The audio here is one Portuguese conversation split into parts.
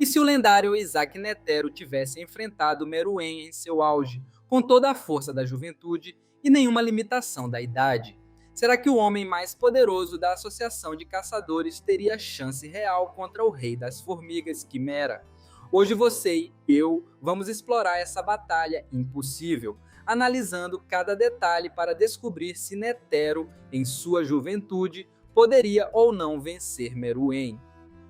E se o lendário Isaac Netero tivesse enfrentado Meruem em seu auge, com toda a força da juventude e nenhuma limitação da idade? Será que o homem mais poderoso da Associação de Caçadores teria chance real contra o Rei das Formigas, Quimera? Hoje você e eu vamos explorar essa batalha impossível, analisando cada detalhe para descobrir se Netero, em sua juventude, poderia ou não vencer Meruem.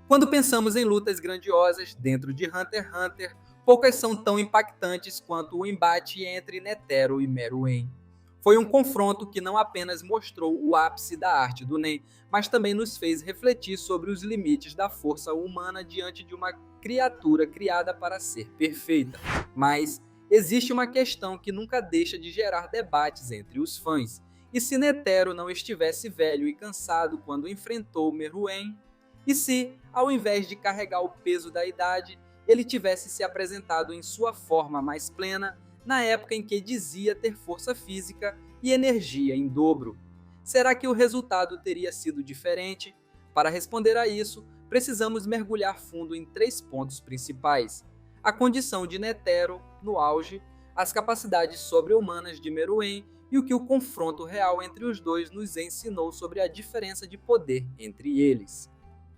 Quando pensamos em lutas grandiosas dentro de Hunter x Hunter, poucas são tão impactantes quanto o embate entre Netero e Meruem. Foi um confronto que não apenas mostrou o ápice da arte do Nen, mas também nos fez refletir sobre os limites da força humana diante de uma criatura criada para ser perfeita. Mas existe uma questão que nunca deixa de gerar debates entre os fãs. E se Netero não estivesse velho e cansado quando enfrentou Meruem? E se, ao invés de carregar o peso da idade, ele tivesse se apresentado em sua forma mais plena, na época em que dizia ter força física e energia em dobro? Será que o resultado teria sido diferente? Para responder a isso, precisamos mergulhar fundo em 3 pontos principais: a condição de Netero no auge, as capacidades sobre-humanas de Meruem e o que o confronto real entre os dois nos ensinou sobre a diferença de poder entre eles.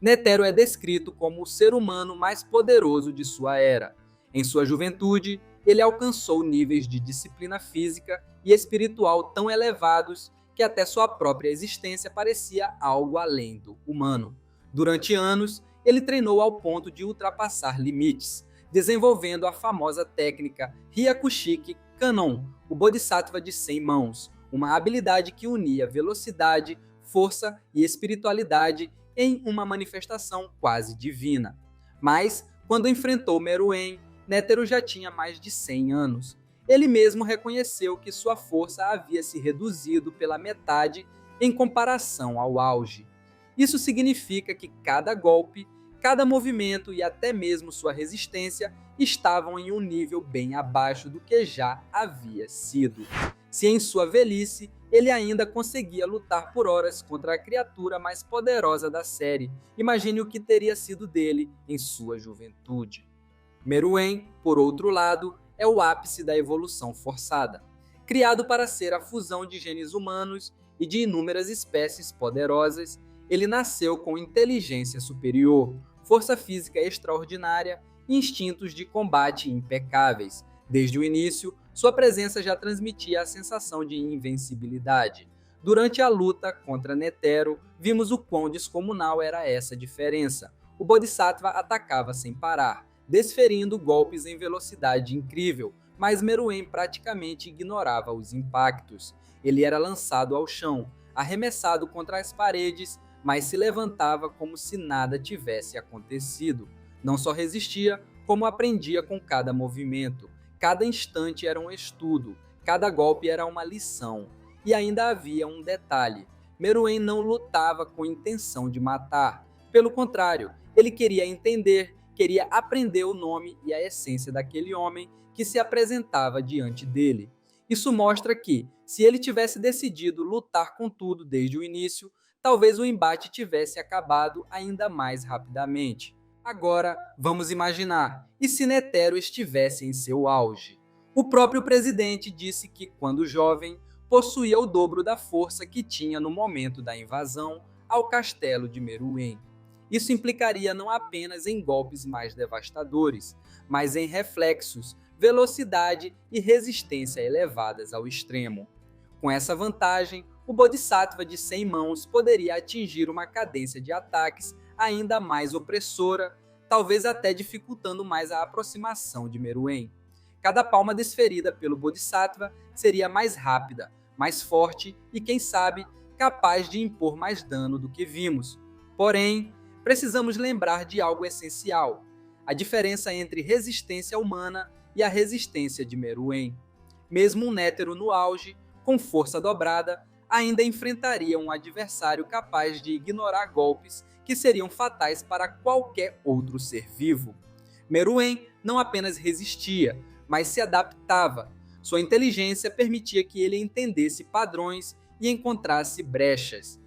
Netero é descrito como o ser humano mais poderoso de sua era. Em sua juventude, ele alcançou níveis de disciplina física e espiritual tão elevados que até sua própria existência parecia algo além do humano. Durante anos, ele treinou ao ponto de ultrapassar limites, desenvolvendo a famosa técnica Hyakushiki Kannon, o Bodhisattva de 100 mãos, uma habilidade que unia velocidade, força e espiritualidade em uma manifestação quase divina. Mas, quando enfrentou Meruem, Netero já tinha mais de 100 anos. Ele mesmo reconheceu que sua força havia se reduzido pela metade em comparação ao auge. Isso significa que cada golpe, cada movimento e até mesmo sua resistência estavam em um nível bem abaixo do que já havia sido. Se em sua velhice ele ainda conseguia lutar por horas contra a criatura mais poderosa da série, imagine o que teria sido dele em sua juventude. Meruem, por outro lado, é o ápice da evolução forçada. Criado para ser a fusão de genes humanos e de inúmeras espécies poderosas, ele nasceu com inteligência superior, força física extraordinária e instintos de combate impecáveis. Desde o início, sua presença já transmitia a sensação de invencibilidade. Durante a luta contra Netero, vimos o quão descomunal era essa diferença. O Bodhisattva atacava sem parar, desferindo golpes em velocidade incrível, mas Meruem praticamente ignorava os impactos. Ele era lançado ao chão, arremessado contra as paredes, mas se levantava como se nada tivesse acontecido. Não só resistia, como aprendia com cada movimento. Cada instante era um estudo, cada golpe era uma lição. E ainda havia um detalhe: Meruem não lutava com intenção de matar. Pelo contrário, ele queria entender, queria aprender o nome e a essência daquele homem que se apresentava diante dele. Isso mostra que, se ele tivesse decidido lutar com tudo desde o início, talvez o embate tivesse acabado ainda mais rapidamente. Agora, vamos imaginar, e se Netero estivesse em seu auge? O próprio presidente disse que, quando jovem, possuía o dobro da força que tinha no momento da invasão ao castelo de Meruem. Isso implicaria não apenas em golpes mais devastadores, mas em reflexos, velocidade e resistência elevadas ao extremo. Com essa vantagem, o Bodhisattva de 100 mãos poderia atingir uma cadência de ataques ainda mais opressora, talvez até dificultando mais a aproximação de Meruem. Cada palma desferida pelo Bodhisattva seria mais rápida, mais forte e, quem sabe, capaz de impor mais dano do que vimos. Porém, precisamos lembrar de algo essencial: a diferença entre resistência humana e a resistência de Meruem. Mesmo um Netero no auge, com força dobrada, ainda enfrentaria um adversário capaz de ignorar golpes que seriam fatais para qualquer outro ser vivo. Meruem não apenas resistia, mas se adaptava. Sua inteligência permitia que ele entendesse padrões e encontrasse brechas.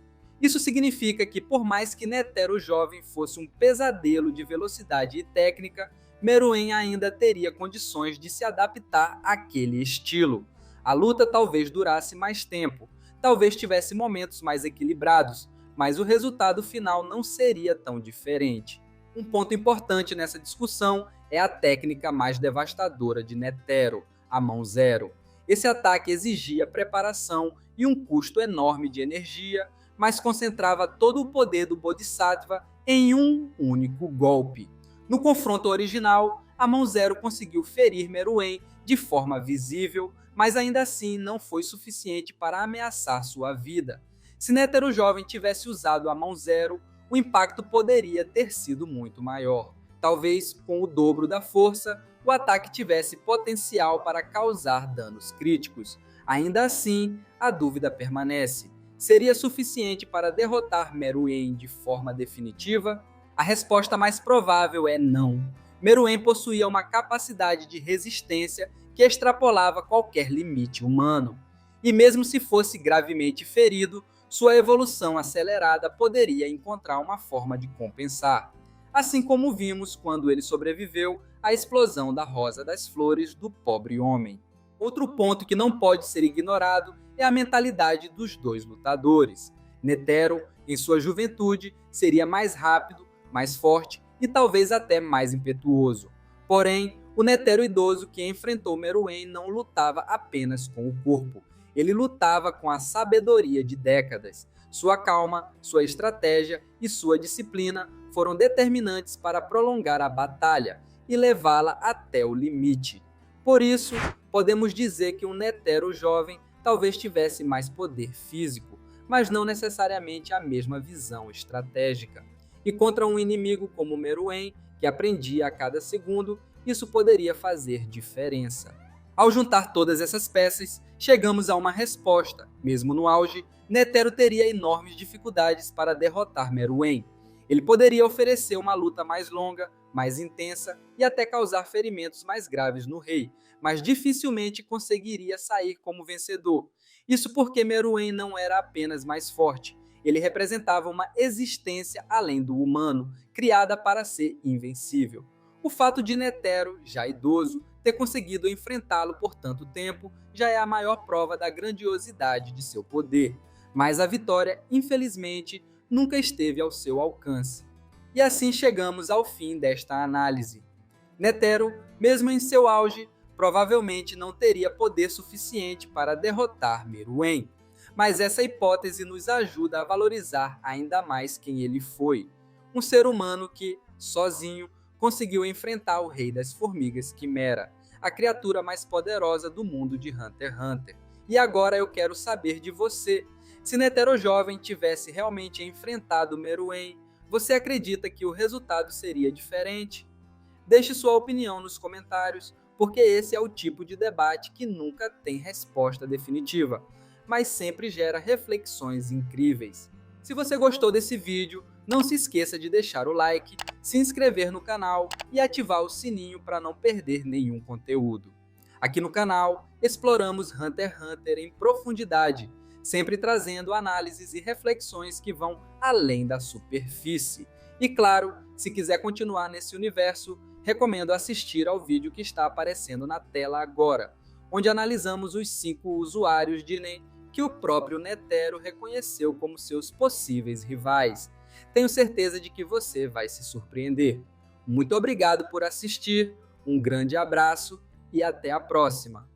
Isso significa que, por mais que Netero jovem fosse um pesadelo de velocidade e técnica, Meruem ainda teria condições de se adaptar àquele estilo. A luta talvez durasse mais tempo, talvez tivesse momentos mais equilibrados, mas o resultado final não seria tão diferente. Um ponto importante nessa discussão é a técnica mais devastadora de Netero, a mão zero. Esse ataque exigia preparação e um custo enorme de energia, mas concentrava todo o poder do Bodhisattva em um único golpe. No confronto original, a mão zero conseguiu ferir Meruem de forma visível, mas ainda assim não foi suficiente para ameaçar sua vida. Se Netero jovem tivesse usado a mão zero, o impacto poderia ter sido muito maior. Talvez, com o dobro da força, o ataque tivesse potencial para causar danos críticos. Ainda assim, a dúvida permanece. Seria suficiente para derrotar Meruem de forma definitiva? A resposta mais provável é não. Meruem possuía uma capacidade de resistência que extrapolava qualquer limite humano. E mesmo se fosse gravemente ferido, sua evolução acelerada poderia encontrar uma forma de compensar. Assim como vimos quando ele sobreviveu à explosão da Rosa das Flores do pobre homem. Outro ponto que não pode ser ignorado é a mentalidade dos dois lutadores. Netero, em sua juventude, seria mais rápido, mais forte e talvez até mais impetuoso. Porém, o Netero idoso que enfrentou Meruem não lutava apenas com o corpo. Ele lutava com a sabedoria de décadas. Sua calma, sua estratégia e sua disciplina foram determinantes para prolongar a batalha e levá-la até o limite. Por isso, podemos dizer que um Netero jovem talvez tivesse mais poder físico, mas não necessariamente a mesma visão estratégica. E contra um inimigo como Meruem, que aprendia a cada segundo, isso poderia fazer diferença. Ao juntar todas essas peças, chegamos a uma resposta. Mesmo no auge, Netero teria enormes dificuldades para derrotar Meruem. Ele poderia oferecer uma luta mais longa, mais intensa e até causar ferimentos mais graves no rei, mas dificilmente conseguiria sair como vencedor. Isso porque Meruem não era apenas mais forte, ele representava uma existência além do humano, criada para ser invencível. O fato de Netero, já idoso, ter conseguido enfrentá-lo por tanto tempo já é a maior prova da grandiosidade de seu poder, mas a vitória, infelizmente, nunca esteve ao seu alcance. E assim chegamos ao fim desta análise. Netero, mesmo em seu auge, provavelmente não teria poder suficiente para derrotar Meruem, mas essa hipótese nos ajuda a valorizar ainda mais quem ele foi. Um ser humano que, sozinho, conseguiu enfrentar o Rei das Formigas Quimera, a criatura mais poderosa do mundo de Hunter x Hunter. E agora eu quero saber de você. Se Netero jovem tivesse realmente enfrentado Meruem, você acredita que o resultado seria diferente? Deixe sua opinião nos comentários, porque esse é o tipo de debate que nunca tem resposta definitiva, mas sempre gera reflexões incríveis. Se você gostou desse vídeo, não se esqueça de deixar o like, se inscrever no canal e ativar o sininho para não perder nenhum conteúdo. Aqui no canal, exploramos Hunter x Hunter em profundidade, sempre trazendo análises e reflexões que vão além da superfície. E claro, se quiser continuar nesse universo, recomendo assistir ao vídeo que está aparecendo na tela agora, onde analisamos os 5 usuários de Nen que o próprio Netero reconheceu como seus possíveis rivais. Tenho certeza de que você vai se surpreender. Muito obrigado por assistir, um grande abraço e até a próxima!